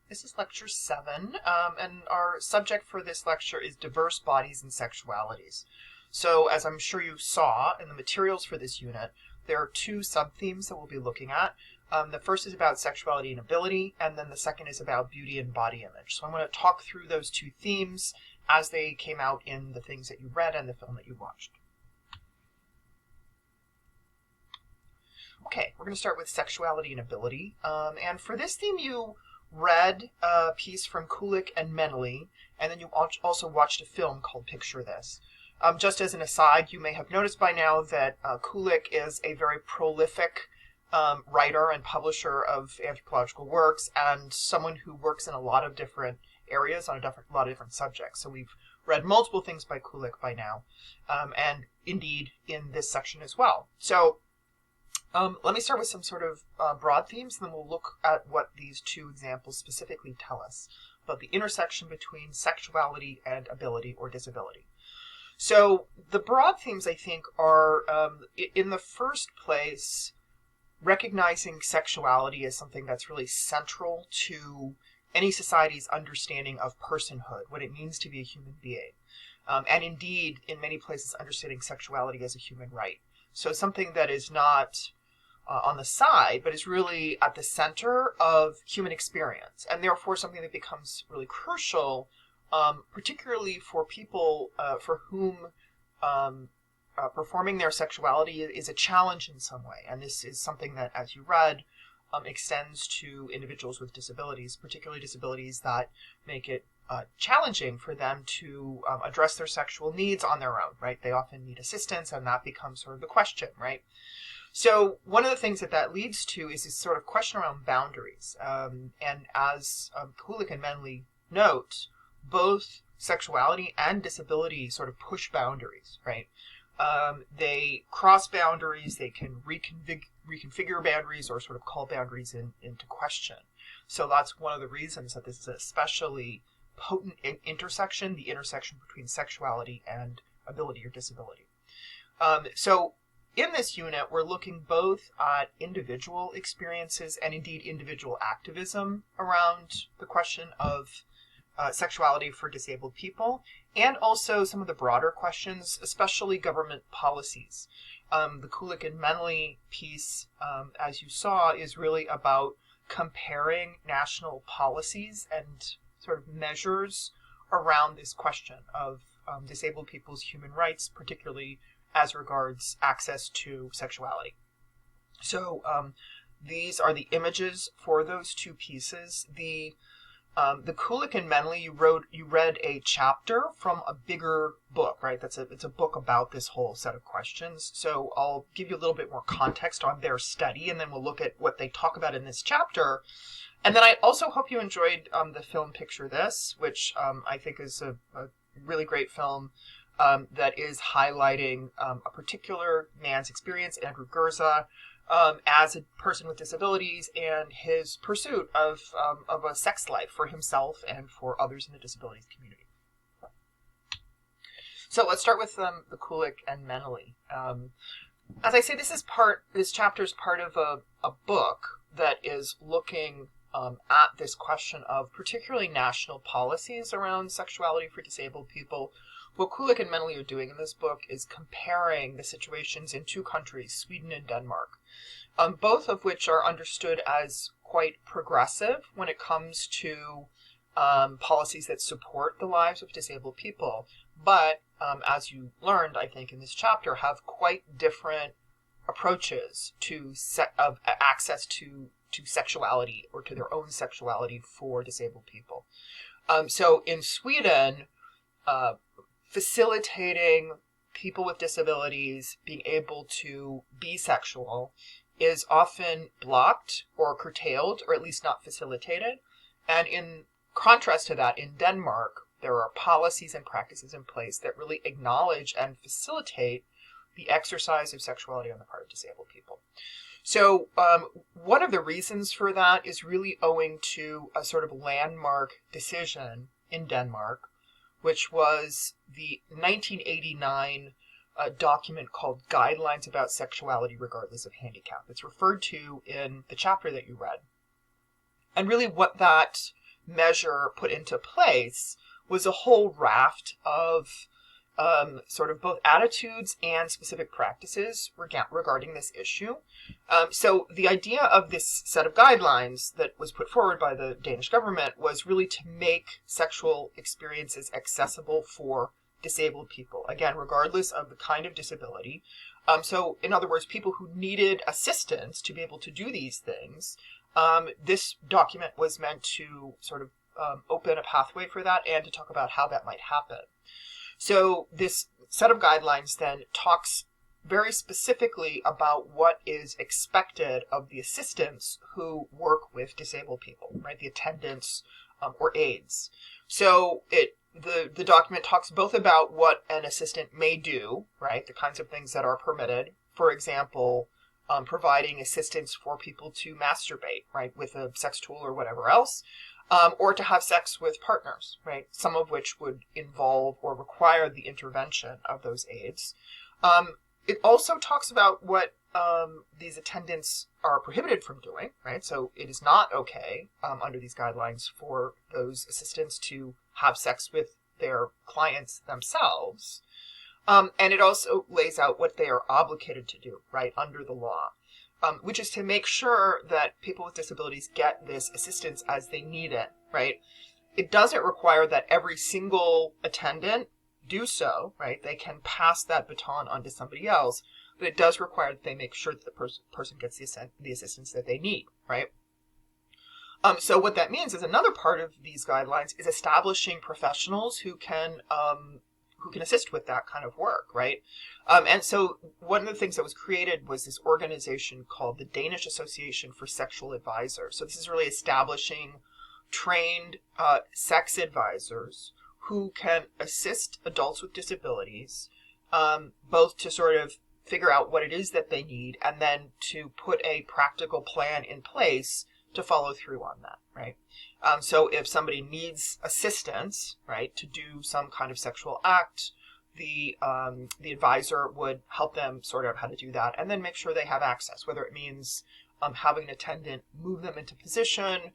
This is lecture 7, and our subject for this lecture is diverse bodies and sexualities. So, as I'm sure you saw in the materials for this unit, there are two sub-themes that we'll be looking at. The first is about sexuality and ability, and then the second is about beauty and body image. So I'm going to talk through those two themes as they came out in the things that you read and the film that you watched. Okay, we're going to start with sexuality and ability. And for this theme, you read a piece from Kulik and Menley, and then you also watched a film called Picture This. Just as an aside, you may have noticed by now that Kulik is a very prolific writer and publisher of anthropological works, and someone who works in a lot of different areas on a lot of different subjects. So we've read multiple things by Kulik by now, and indeed in this section as well. So let me start with some sort of broad themes, and then we'll look at what these two examples specifically tell us about the intersection between sexuality and ability or disability. So the broad themes, I think, are, in the first place, recognizing sexuality as something that's really central to any society's understanding of personhood, what it means to be a human being. And indeed, in many places, understanding sexuality as a human right. So something that is not on the side, but is really at the center of human experience, and therefore something that becomes really crucial, particularly for people for whom performing their sexuality is a challenge in some way. And this is something that, as you read, extends to individuals with disabilities, particularly disabilities that make it challenging for them to address their sexual needs on their own, right? They often need assistance, and that becomes sort of the question, right? So one of the things that leads to is this sort of question around boundaries. And as Kulik and Menley note, both sexuality and disability sort of push boundaries, right? They cross boundaries, they can reconfigure boundaries, or sort of call boundaries into question. So that's one of the reasons that this is an especially potent intersection, the intersection between sexuality and ability or disability. So in this unit, we're looking both at individual experiences and indeed individual activism around the question of sexuality for disabled people, and also some of the broader questions, especially government policies. The Kulik and Menley piece, as you saw, is really about comparing national policies and sort of measures around this question of disabled people's human rights, particularly as regards access to sexuality. So these are the images for those two pieces. The Kulik and Menley, you read a chapter from a bigger book, right? It's a book about this whole set of questions. So I'll give you a little bit more context on their study, and then we'll look at what they talk about in this chapter. And then I also hope you enjoyed the film Picture This, which I think is a really great film that is highlighting a particular man's experience, Andrew Gurza, as a person with disabilities, and his pursuit of a sex life for himself and for others in the disabilities community. So let's start with the Kulik and Menley. As I say, this chapter is part of a book that is looking at this question of particularly national policies around sexuality for disabled people. What Kulik and Menley are doing in this book is comparing the situations in two countries, Sweden and Denmark, both of which are understood as quite progressive when it comes to policies that support the lives of disabled people, but as you learned, I think, in this chapter, have quite different approaches to access to sexuality or to their own sexuality for disabled people. So in Sweden, facilitating people with disabilities being able to be sexual is often blocked or curtailed, or at least not facilitated. And in contrast to that, in Denmark, there are policies and practices in place that really acknowledge and facilitate the exercise of sexuality on the part of disabled people. So one of the reasons for that is really owing to a sort of landmark decision in Denmark, which was the 1989 document called Guidelines About Sexuality Regardless of Handicap. It's referred to in the chapter that you read. And really what that measure put into place was a whole raft of sort of both attitudes and specific practices regarding this issue. So the idea of this set of guidelines that was put forward by the Danish government was really to make sexual experiences accessible for disabled people, again, regardless of the kind of disability. So in other words, people who needed assistance to be able to do these things, this document was meant to sort of open a pathway for that and to talk about how that might happen. So this set of guidelines then talks very specifically about what is expected of the assistants who work with disabled people, right? The attendants or aides. So the document talks both about what an assistant may do, right? The kinds of things that are permitted. For example, providing assistance for people to masturbate, right? With a sex tool or whatever else. Or to have sex with partners, right? Some of which would involve or require the intervention of those aides. It also talks about what these attendants are prohibited from doing, right? So it is not okay under these guidelines for those assistants to have sex with their clients themselves. And it also lays out what they are obligated to do, right, under the law. Which is to make sure that people with disabilities get this assistance as they need it, right? It doesn't require that every single attendant do so, right? They can pass that baton on to somebody else, but it does require that they make sure that the person gets the assistance that they need, right? So what that means is another part of these guidelines is establishing professionals who can assist with that kind of work, right? And so one of the things that was created was this organization called the Danish Association for Sexual Advisors. So this is really establishing trained sex advisors who can assist adults with disabilities, both to sort of figure out what it is that they need and then to put a practical plan in place to follow through on that, right? So if somebody needs assistance, right, to do some kind of sexual act, the advisor would help them sort out how to do that and then make sure they have access, whether it means having an attendant move them into position,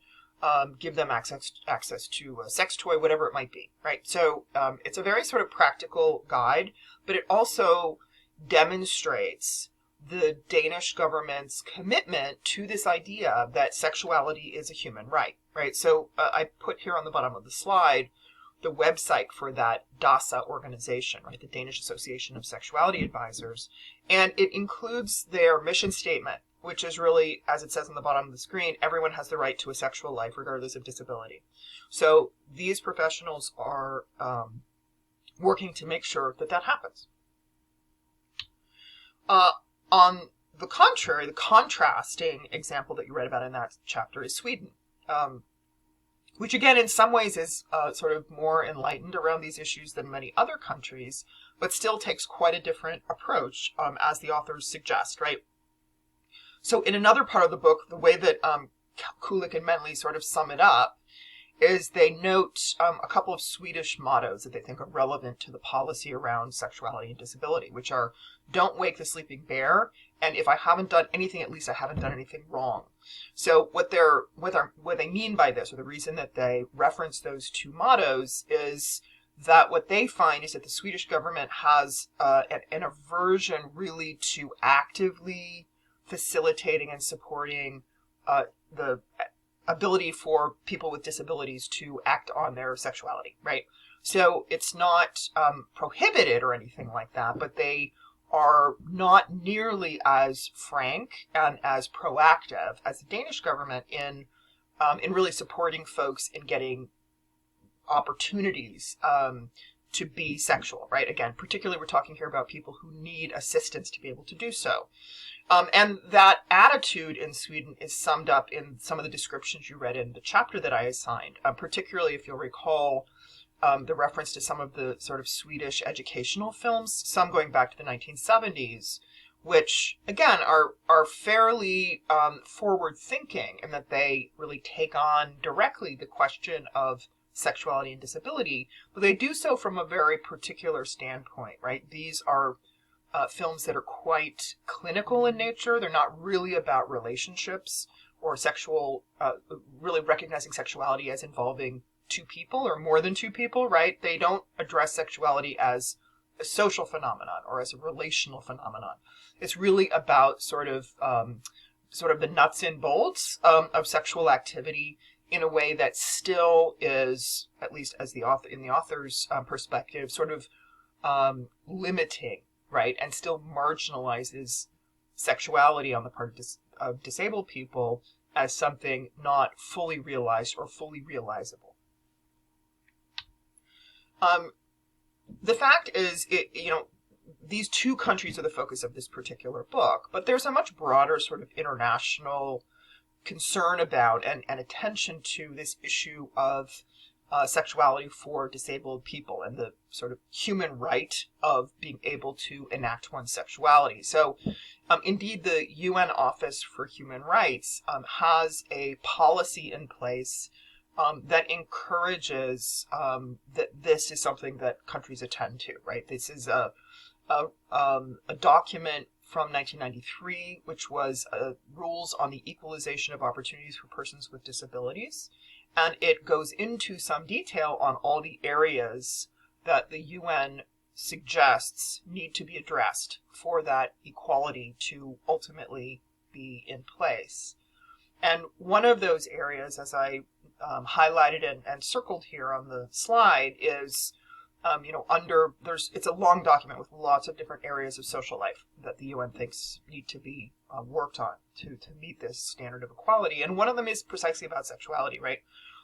give them access to a sex toy, whatever it might be, right? So it's a very sort of practical guide, but it also demonstrates the Danish government's commitment to this idea that sexuality is a human right, right? So I put here on the bottom of the slide the website for that DASA organization, right? The Danish Association of Sexuality Advisors. And it includes their mission statement, which is really, as it says on the bottom of the screen, everyone has the right to a sexual life regardless of disability. So these professionals are working to make sure that that happens. On the contrary, the contrasting example that you read about in that chapter is Sweden, which again, in some ways is sort of more enlightened around these issues than many other countries, but still takes quite a different approach, as the authors suggest, right? So in another part of the book, the way that Kulik and Menley sort of sum it up is they note a couple of Swedish mottos that they think are relevant to the policy around sexuality and disability, which are, don't wake the sleeping bear, and if I haven't done anything, at least I haven't done anything wrong. So what they mean by this, or the reason that they reference those two mottos, is that what they find is that the Swedish government has an aversion really to actively facilitating and supporting the ability for people with disabilities to act on their sexuality, right? So it's not prohibited or anything like that, but they are not nearly as frank and as proactive as the Danish government in really supporting folks in getting opportunities to be sexual, right? Again, particularly we're talking here about people who need assistance to be able to do so. And that attitude in Sweden is summed up in some of the descriptions you read in the chapter that I assigned, particularly if you'll recall the reference to some of the sort of Swedish educational films, some going back to the 1970s, which, again, are fairly forward-thinking in that they really take on directly the question of sexuality and disability, but they do so from a very particular standpoint, right? These are films that are quite clinical in nature. They're not really about relationships or sexual, really recognizing sexuality as involving two people or more than two people, right? They don't address sexuality as a social phenomenon or as a relational phenomenon. It's really about sort of the nuts and bolts of sexual activity in a way that still is, at least as the author, in the author's perspective, sort of limiting, right, and still marginalizes sexuality on the part of disabled people as something not fully realized or fully realizable. The fact is, these two countries are the focus of this particular book, but there's a much broader sort of international concern about and attention to this issue of sexuality for disabled people and the sort of human right of being able to enact one's sexuality. So indeed, the UN Office for Human Rights has a policy in place that encourages that this is something that countries attend to, right? This is a document from 1993, which was rules on the equalization of opportunities for persons with disabilities. And it goes into some detail on all the areas that the UN suggests need to be addressed for that equality to ultimately be in place. And one of those areas, as I highlighted and circled here on the slide, is it's a long document with lots of different areas of social life that the UN thinks need to be worked on to meet this standard of equality. And one of them is precisely about sexuality, right?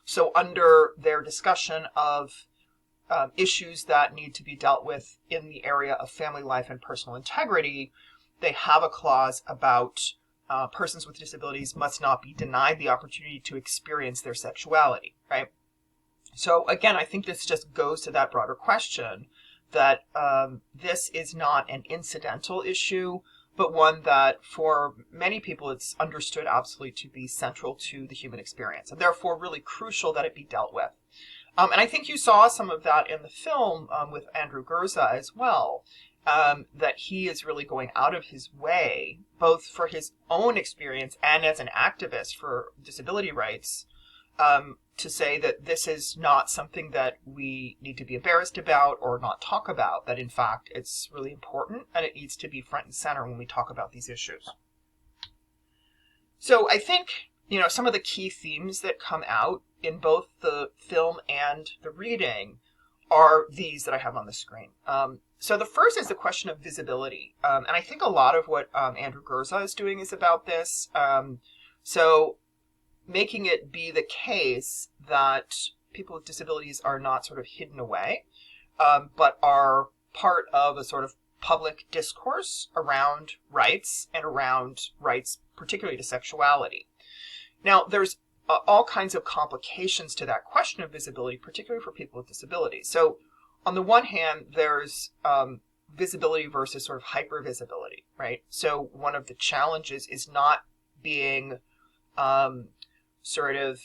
So under their discussion of issues that need to be dealt with in the area of family life and personal integrity, they have a clause about persons with disabilities must not be denied the opportunity to experience their sexuality, right? So again, I think this just goes to that broader question that this is not an incidental issue, but one that for many people it's understood absolutely to be central to the human experience, and therefore really crucial that it be dealt with. And I think you saw some of that in the film with Andrew Gurza as well, that he is really going out of his way, both for his own experience and as an activist for disability rights, to say that this is not something that we need to be embarrassed about or not talk about, that in fact it's really important and it needs to be front and center when we talk about these issues. So I think, some of the key themes that come out in both the film and the reading are these that I have on the screen. So the first is the question of visibility. And I think a lot of what Andrew Gurza is doing is about this. So making it be the case that people with disabilities are not sort of hidden away, but are part of a sort of public discourse around rights and around rights, particularly to sexuality. Now, there's all kinds of complications to that question of visibility, particularly for people with disabilities. So on the one hand, there's visibility versus sort of hypervisibility, right? So one of the challenges is not being sort of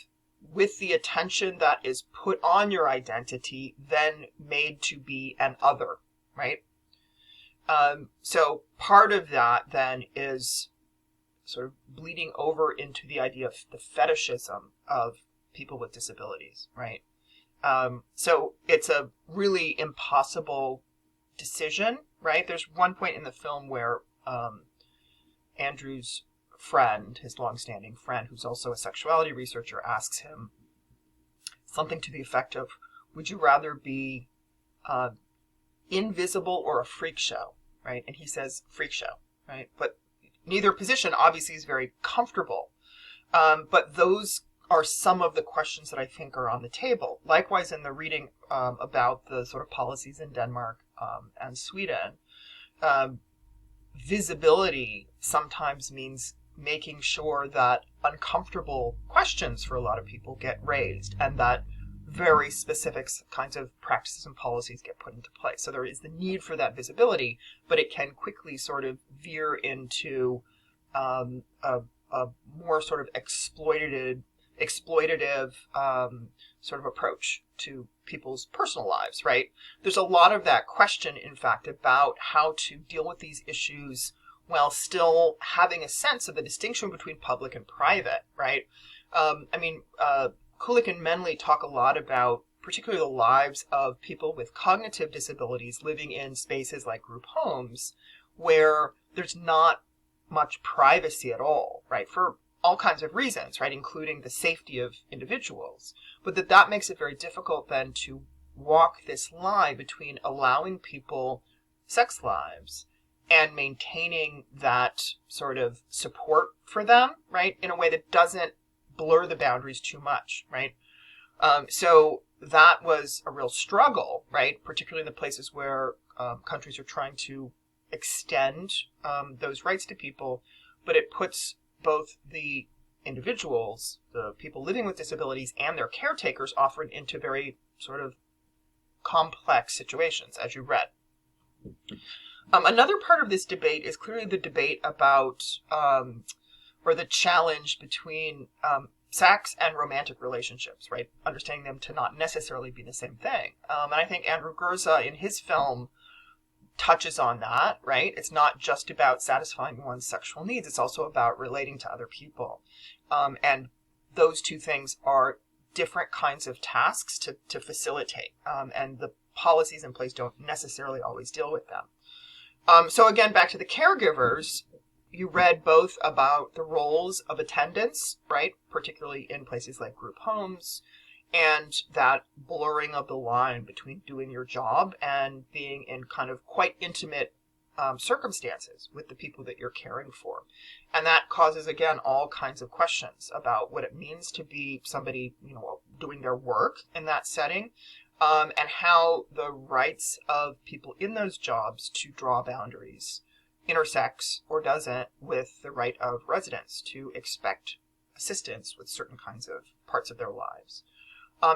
with the attention that is put on your identity, then made to be an other, right? So part of that then is sort of bleeding over into the idea of the fetishism of people with disabilities, right? So it's a really impossible decision, right? There's one point in the film where Andrew's friend, his longstanding friend, who's also a sexuality researcher, asks him something to the effect of, would you rather be invisible or a freak show, right? And he says freak show, right? But neither position obviously is very comfortable. But those are some of the questions that I think are on the table. Likewise, in the reading about the sort of policies in Denmark and Sweden, visibility sometimes means making sure that uncomfortable questions for a lot of people get raised and that very specific kinds of practices and policies get put into place. So there is the need for that visibility, but it can quickly sort of veer into a more sort of exploitative sort of approach to people's personal lives, right? There's a lot of that question, in fact, about how to deal with these issues while still having a sense of the distinction between public and private, right? Kulik and Menley talk a lot about particularly the lives of people with cognitive disabilities living in spaces like group homes, where there's not much privacy at all, right? For all kinds of reasons, right? Including the safety of individuals. But that makes it very difficult then to walk this line between allowing people sex lives and maintaining that sort of support for them, right? In a way that doesn't blur the boundaries too much, right? So that was a real struggle, right? Particularly in the places where countries are trying to extend those rights to people, but it puts both the individuals, the people living with disabilities, and their caretakers often into very sort of complex situations, as you read. Another part of this debate is clearly the debate about, or the challenge between sex and romantic relationships, right? Understanding them to not necessarily be the same thing. And I think Andrew Gurza in his film touches on that, right? It's not just about satisfying one's sexual needs. It's also about relating to other people. And those two things are different kinds of tasks to facilitate. And the policies in place don't necessarily always deal with them. So again, back to the caregivers, you read both about the roles of attendants, right? Particularly in places like group homes, and that blurring of the line between doing your job and being in kind of quite intimate circumstances with the people that you're caring for. And that causes, again, all kinds of questions about what it means to be somebody, doing their work in that setting, and how the rights of people in those jobs to draw boundaries intersects or doesn't with the right of residents to expect assistance with certain kinds of parts of their lives.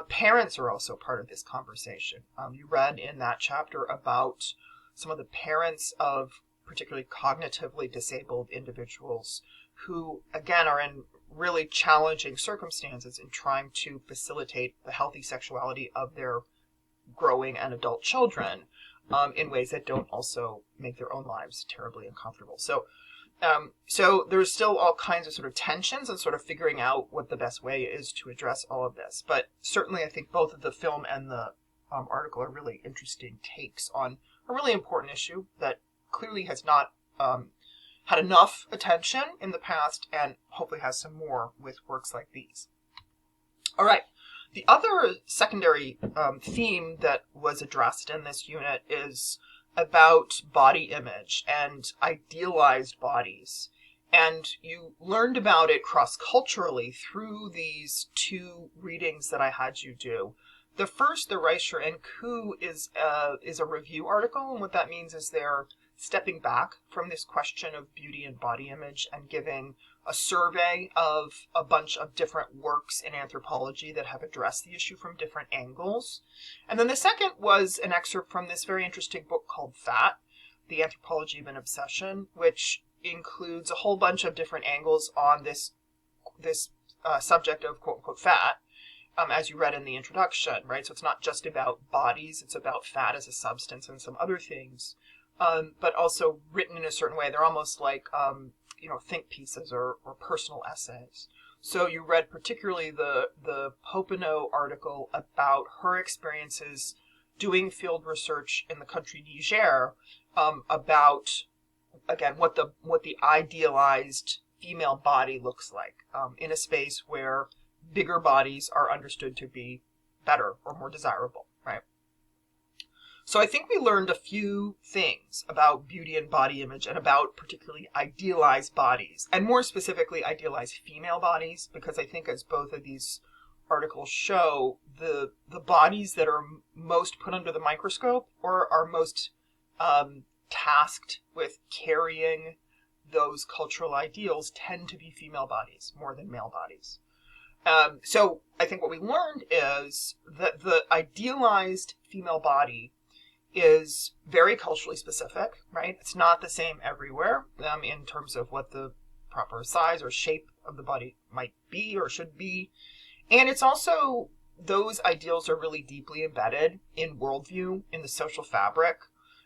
Parents are also part of this conversation. You read in that chapter about some of the parents of particularly cognitively disabled individuals who, again, are in really challenging circumstances in trying to facilitate the healthy sexuality of their growing and adult children in ways that don't also make their own lives terribly uncomfortable. So there's still all kinds of sort of tensions and sort of figuring out what the best way is to address all of this. But certainly I think both of the film and the article are really interesting takes on a really important issue that clearly has not had enough attention in the past and hopefully has some more with works like these. All right. The other secondary theme that was addressed in this unit is about body image and idealized bodies. And you learned about it cross-culturally through these two readings that I had you do. The first, the Reicher and Koo, is a review article, and what that means is they're stepping back from this question of beauty and body image and giving a survey of a bunch of different works in anthropology that have addressed the issue from different angles. And then the second was an excerpt from this very interesting book called Fat, The Anthropology of an Obsession, which includes a whole bunch of different angles on this subject of quote-unquote fat, as you read in the introduction, right? So it's not just about bodies, it's about fat as a substance and some other things, but also written in a certain way. They're almost like think pieces or personal essays. So you read particularly the Popenoe article about her experiences doing field research in the country Niger, about, again, what the idealized female body looks like in a space where bigger bodies are understood to be better or more desirable, right? So I think we learned a few things about beauty and body image and about particularly idealized bodies, and more specifically idealized female bodies, because I think as both of these articles show, the bodies that are most put under the microscope or are most tasked with carrying those cultural ideals tend to be female bodies more than male bodies. So I think what we learned is that the idealized female body is very culturally specific, right? It's not the same everywhere in terms of what the proper size or shape of the body might be or should be. And it's also, those ideals are really deeply embedded in worldview, in the social fabric.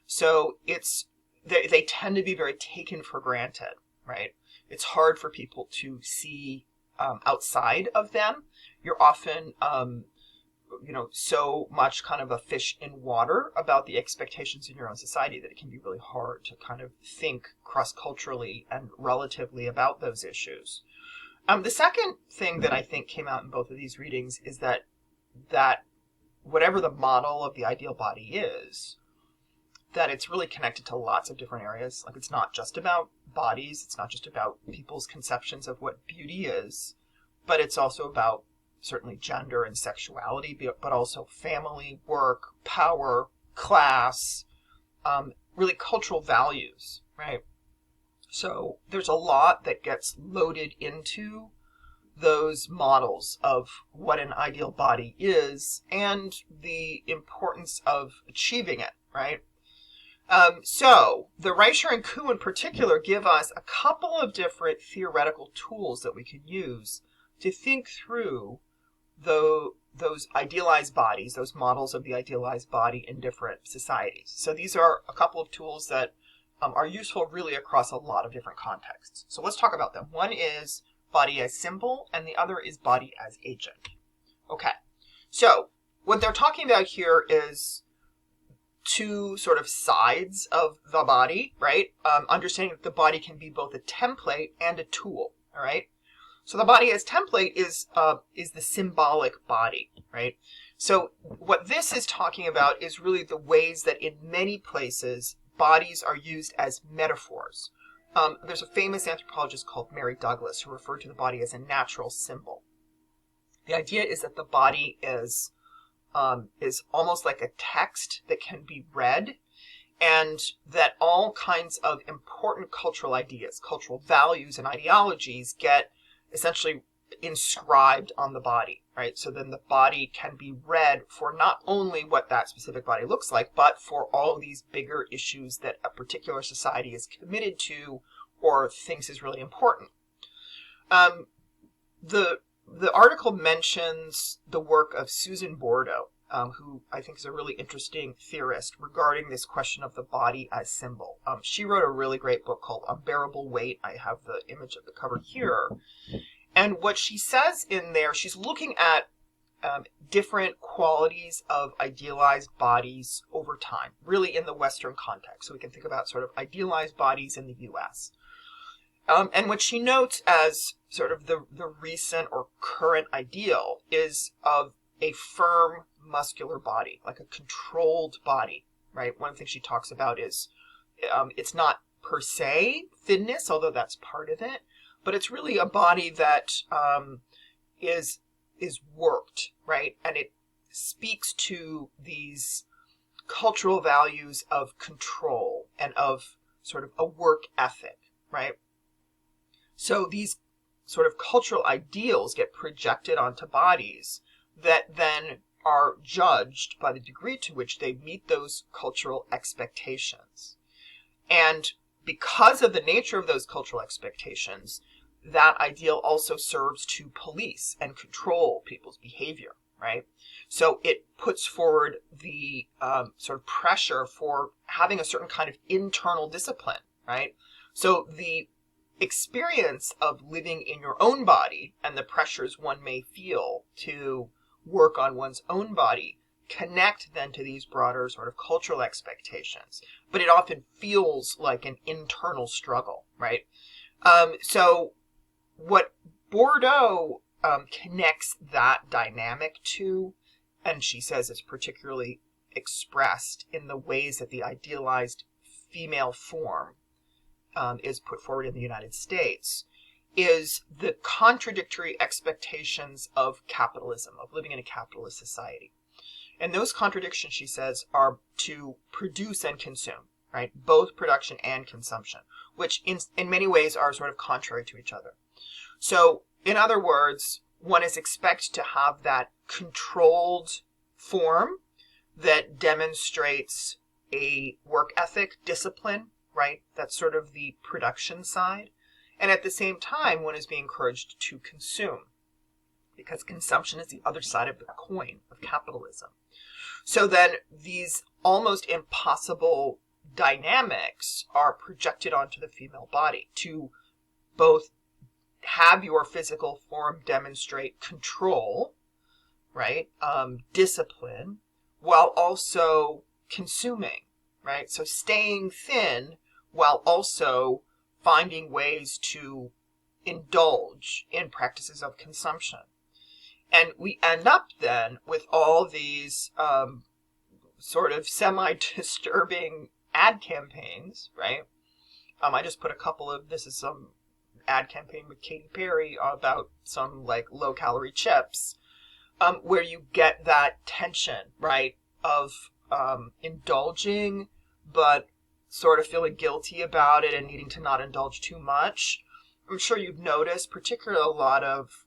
So it's they tend to be very taken for granted, right? It's hard for people to see outside of them. You're often, so much kind of a fish in water about the expectations in your own society that it can be really hard to kind of think cross-culturally and relatively about those issues. The second thing that I think came out in both of these readings is that whatever the model of the ideal body is, that it's really connected to lots of different areas. Like, it's not just about bodies, it's not just about people's conceptions of what beauty is, but it's also about certainly gender and sexuality, but also family, work, power, class, really cultural values, right? So there's a lot that gets loaded into those models of what an ideal body is and the importance of achieving it, right? So the Reicher and Koo in particular give us a couple of different theoretical tools that we can use to think through those idealized bodies, those models of the idealized body in different societies. So these are a couple of tools that are useful really across a lot of different contexts. So let's talk about them. One is body as symbol, and the other is body as agent. Okay, so what they're talking about here is two sort of sides of the body, right? Understanding that the body can be both a template and a tool, all right? So the body as template is the symbolic body, right? So what this is talking about is really the ways that in many places bodies are used as metaphors. There's a famous anthropologist called Mary Douglas who referred to the body as a natural symbol. The idea is that the body is almost like a text that can be read, and that all kinds of important cultural ideas, cultural values and ideologies get essentially inscribed on the body, right? So then the body can be read for not only what that specific body looks like, but for all these bigger issues that a particular society is committed to or thinks is really important. The article mentions the work of Susan Bordo, who I think is a really interesting theorist regarding this question of the body as symbol. She wrote a really great book called Unbearable Weight. I have the image of the cover here. And what she says in there, she's looking at different qualities of idealized bodies over time, really in the Western context. So we can think about sort of idealized bodies in the US. And what she notes as sort of the recent or current ideal is of a firm muscular body, like a controlled body, right? One of the things she talks about is it's not per se thinness, although that's part of it, but it's really a body that is worked, right? And it speaks to these cultural values of control and of sort of a work ethic, right? So these sort of cultural ideals get projected onto bodies that then are judged by the degree to which they meet those cultural expectations. And because of the nature of those cultural expectations, that ideal also serves to police and control people's behavior, right? So it puts forward the sort of pressure for having a certain kind of internal discipline, right? So the experience of living in your own body and the pressures one may feel to work on one's own body connect then to these broader sort of cultural expectations. But it often feels like an internal struggle, right? So what Bordeaux connects that dynamic to, and she says it's particularly expressed in the ways that the idealized female form is put forward in the United States, is the contradictory expectations of capitalism, of living in a capitalist society. And those contradictions, she says, are to produce and consume, right? Both production and consumption, which in many ways are sort of contrary to each other. So, in other words, one is expected to have that controlled form that demonstrates a work ethic, discipline, right? That's sort of the production side. And at the same time, one is being encouraged to consume, because consumption is the other side of the coin of capitalism. So then these almost impossible dynamics are projected onto the female body to both have your physical form demonstrate control, right? Discipline, while also consuming, right? So staying thin while also finding ways to indulge in practices of consumption. And we end up then with all these sort of semi-disturbing ad campaigns, right? I just put a couple of, this is some ad campaign with Katy Perry about some like low-calorie chips, where you get that tension, right, of indulging, but sort of feeling guilty about it and needing to not indulge too much. I'm sure you've noticed, particularly a lot of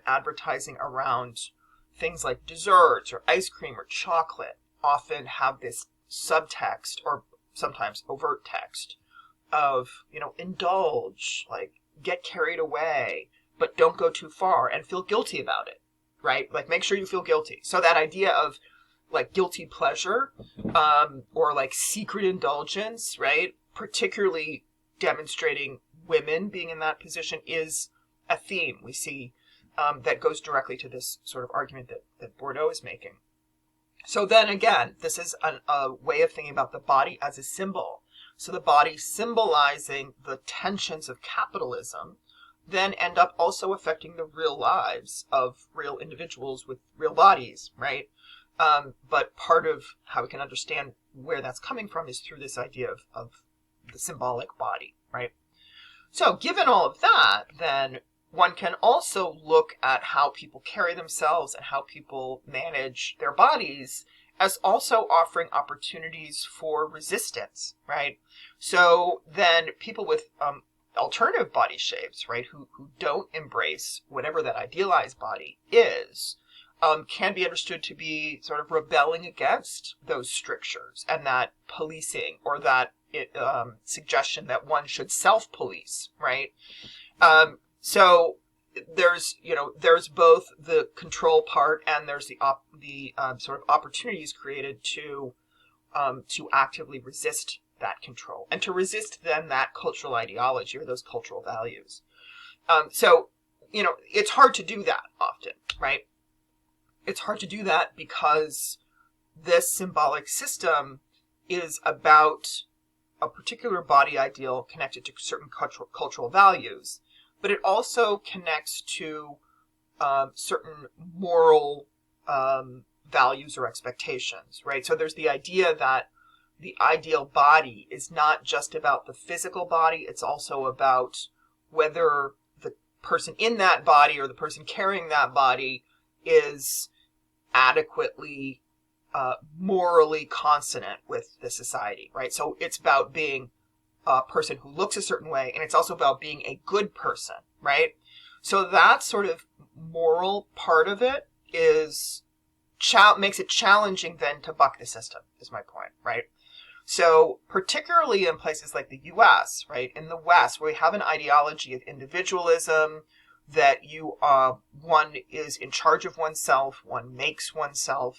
advertising around things like desserts or ice cream or chocolate often have this subtext or sometimes overt text of, indulge, like get carried away, but don't go too far and feel guilty about it, right? Like make sure you feel guilty. So that idea of like guilty pleasure, or like secret indulgence, right? Particularly demonstrating women being in that position is a theme we see that goes directly to this sort of argument that Bourdieu is making. So then again, this is a way of thinking about the body as a symbol. So the body symbolizing the tensions of capitalism then end up also affecting the real lives of real individuals with real bodies, right? But part of how we can understand where that's coming from is through this idea of the symbolic body, right? So given all of that, then one can also look at how people carry themselves and how people manage their bodies as also offering opportunities for resistance, right? So then people with alternative body shapes, right, who don't embrace whatever that idealized body is, can be understood to be sort of rebelling against those strictures and that policing or that suggestion that one should self-police, right? So there's both the control part and there's the sort of opportunities created to actively resist that control and to resist then that cultural ideology or those cultural values. So it's hard to do that often, right? It's hard to do that because this symbolic system is about a particular body ideal connected to certain cultural values, but it also connects to certain moral values or expectations, right? So there's the idea that the ideal body is not just about the physical body, it's also about whether the person in that body or the person carrying that body is adequately morally consonant with the society, right? So it's about being a person who looks a certain way, and it's also about being a good person, right? So that sort of moral part of it makes it challenging then to buck the system, is my point, right? So particularly in places like the US, right, in the West, where we have an ideology of individualism, that one is in charge of oneself, one makes oneself,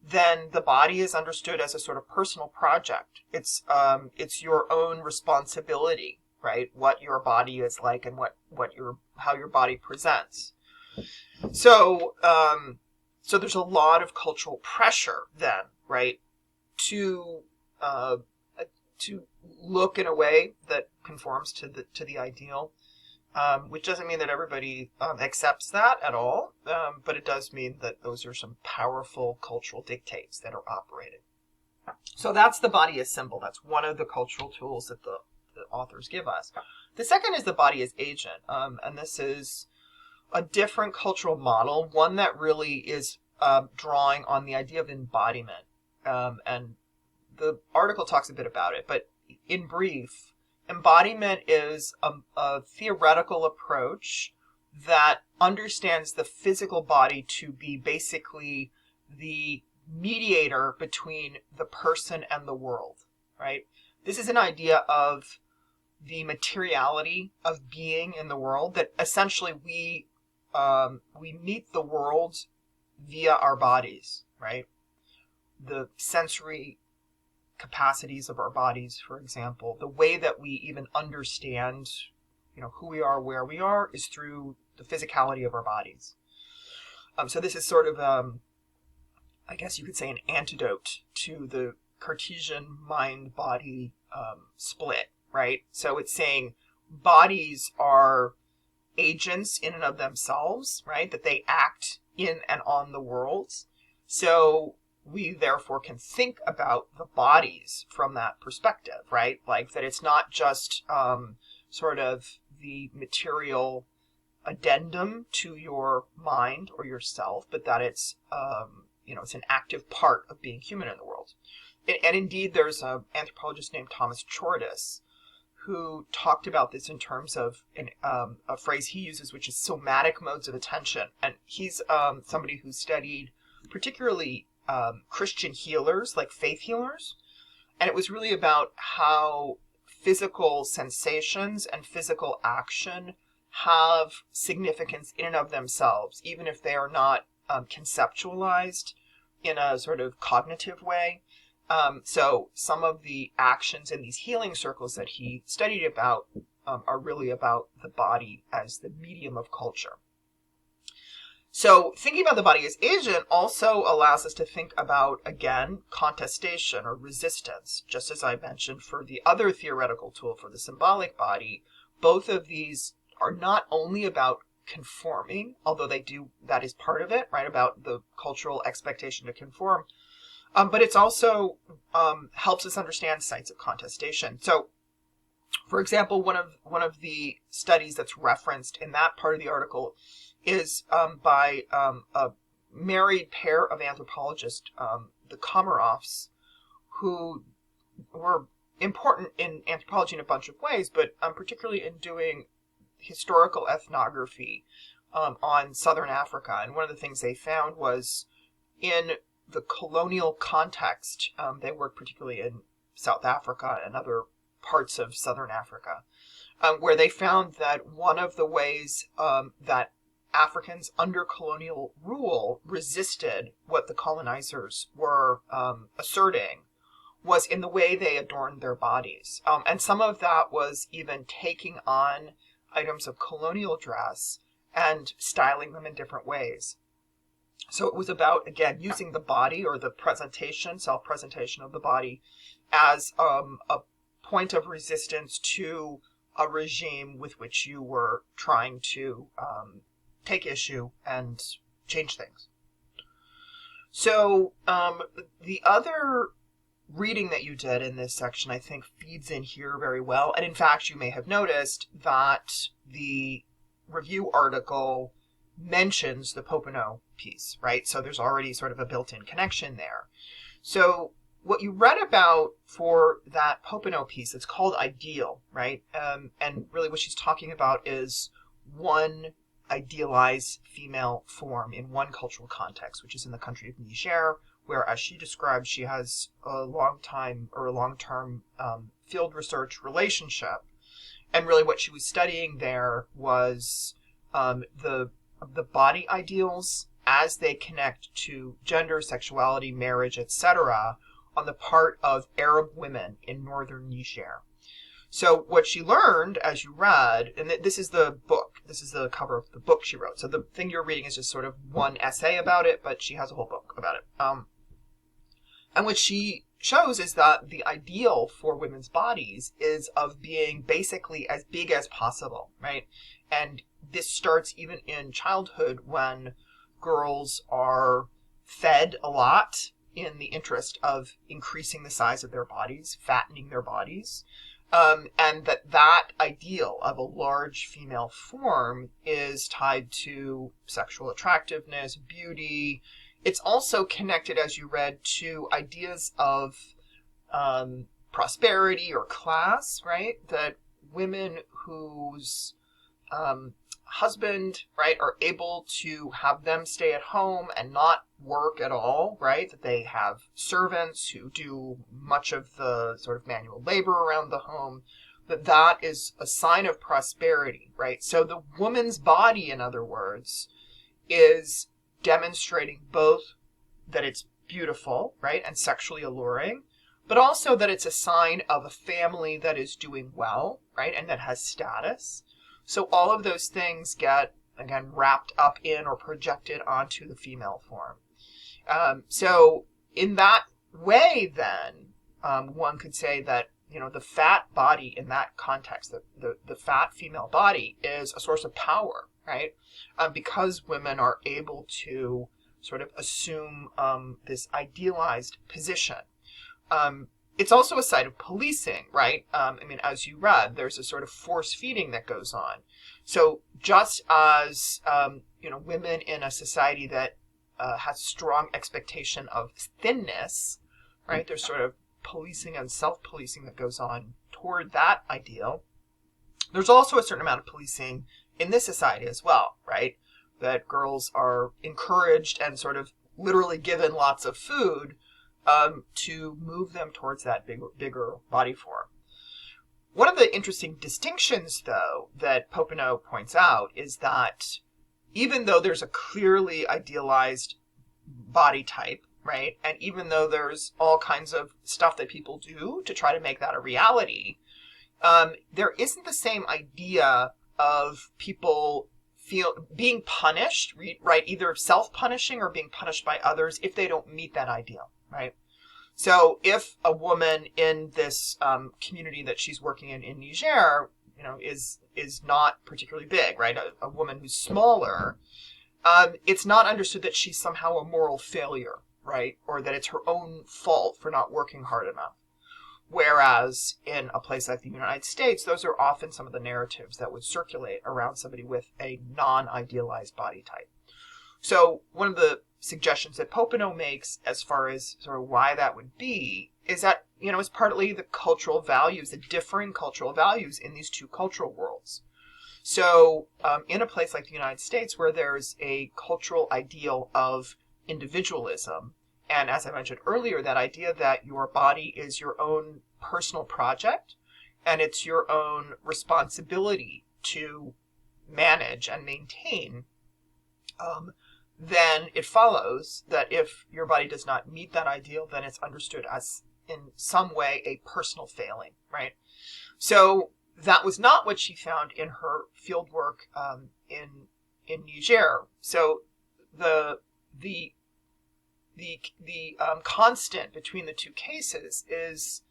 then the body is understood as a sort of personal project. It's your own responsibility, right? What your body is like and how your body presents. So there's a lot of cultural pressure then, right, to look in a way that conforms to the ideal. Which doesn't mean that everybody accepts that at all, but it does mean that those are some powerful cultural dictates that are operating. So that's the body as symbol. That's one of the cultural tools that the authors give us. The second is the body as agent, and this is a different cultural model, one that really is drawing on the idea of embodiment. And the article talks a bit about it, but in brief, embodiment is a theoretical approach that understands the physical body to be basically the mediator between the person and the world, right? This is an idea of the materiality of being in the world, that essentially we meet the world via our bodies, right? The sensory capacities of our bodies, for example, the way that we even understand, who we are, where we are, is through the physicality of our bodies. So this is sort of, I guess you could say, an antidote to the Cartesian mind-body split, right? So it's saying bodies are agents in and of themselves, right? That they act in and on the world. So we therefore can think about the bodies from that perspective, right? Like that it's not just sort of the material addendum to your mind or yourself, but that it's, it's an active part of being human in the world. And indeed, there's an anthropologist named Thomas Chordus who talked about this in terms of a phrase he uses, which is somatic modes of attention. And he's somebody who studied particularly Christian healers, like faith healers. And it was really about how physical sensations and physical action have significance in and of themselves, even if they are not conceptualized in a sort of cognitive way. So some of the actions in these healing circles that he studied about are really about the body as the medium of culture. So thinking about the body as agent also allows us to think about, again, contestation or resistance. Just as I mentioned for the other theoretical tool for the symbolic body, both of these are not only about conforming, although that is part of it, right, about the cultural expectation to conform, but it's also helps us understand sites of contestation. So, for example, one of the studies that's referenced in that part of the article is by a married pair of anthropologists, the Komaroffs, who were important in anthropology in a bunch of ways, but particularly in doing historical ethnography on southern Africa. And one of the things they found was in the colonial context, they worked particularly in South Africa and other parts of southern Africa, where they found that one of the ways that Africans under colonial rule resisted what the colonizers were asserting was in the way they adorned their bodies. And some of that was even taking on items of colonial dress and styling them in different ways. So it was about, again, using the body or the presentation, self-presentation of the body as a point of resistance to a regime with which you were trying to take issue and change things. So the other reading that you did in this section, I think, feeds in here very well. And in fact, you may have noticed that the review article mentions the Popenoe piece, right? So there's already sort of a built-in connection there. So what you read about for that Popenoe piece, it's called Ideal, right? And really what she's talking about is one idealized female form in one cultural context, which is in the country of Niger, where, as she described, she has a long-term field research relationship. And really what she was studying there was the body ideals as they connect to gender, sexuality, marriage, etc., on the part of Arab women in northern Niger. So what she learned, as you read, and this is the book, this is the cover of the book she wrote. So the thing you're reading is just sort of one essay about it, but she has a whole book about it. And what she shows is that the ideal for women's bodies is of being basically as big as possible, right? And this starts even in childhood when girls are fed a lot in the interest of increasing the size of their bodies, fattening their bodies. And that ideal of a large female form is tied to sexual attractiveness, beauty. It's also connected, as you read, to ideas of prosperity or class, right? That women whose husband, right, are able to have them stay at home and not work at all, right? That they have servants who do much of the sort of manual labor around the home, that is a sign of prosperity, right? So the woman's body, in other words, is demonstrating both that it's beautiful, right, and sexually alluring, but also that it's a sign of a family that is doing well, right, and that has status. So all of those things get, again, wrapped up in or projected onto the female form. So in that way, then, one could say that, the fat body in that context, the fat female body is a source of power, right? Because women are able to sort of assume this idealized position. It's also a site of policing, right? As you read, there's a sort of force feeding that goes on. So just as, women in a society that has strong expectation of thinness, right? There's sort of policing and self-policing that goes on toward that ideal. There's also a certain amount of policing in this society as well, right? That girls are encouraged and sort of literally given lots of food to move them towards that bigger body form. One of the interesting distinctions, though, that Popenoe points out is that even though there's a clearly idealized body type, right, and even though there's all kinds of stuff that people do to try to make that a reality, there isn't the same idea of people being punished, right, either self-punishing or being punished by others if they don't meet that ideal, right? So if a woman in this community that she's working in Niger, is not particularly big, right? A woman who's smaller, it's not understood that she's somehow a moral failure, right? Or that it's her own fault for not working hard enough. Whereas in a place like the United States, those are often some of the narratives that would circulate around somebody with a non-idealized body type. So one of the suggestions that Popenoe makes as far as sort of why that would be is that, it's partly the cultural values, the differing cultural values in these two cultural worlds. So in a place like the United States where there's a cultural ideal of individualism, and as I mentioned earlier, that idea that your body is your own personal project and it's your own responsibility to manage and maintain, then it follows that if your body does not meet that ideal, then it's understood as in some way a personal failing, right? So that was not what she found in her field work in Niger. So the constant between the two cases is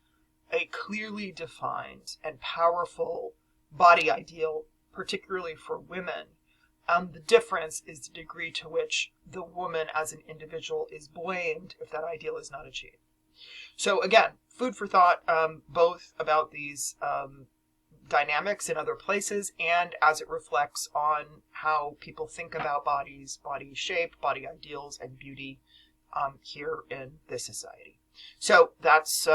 a clearly defined and powerful body ideal, particularly for women. The difference is the degree to which the woman as an individual is blamed if that ideal is not achieved. So again, food for thought, both about these dynamics in other places and as it reflects on how people think about bodies, body shape, body ideals, and beauty here in this society. So that's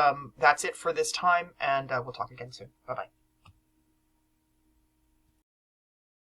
it for this time, and we'll talk again soon. Bye-bye.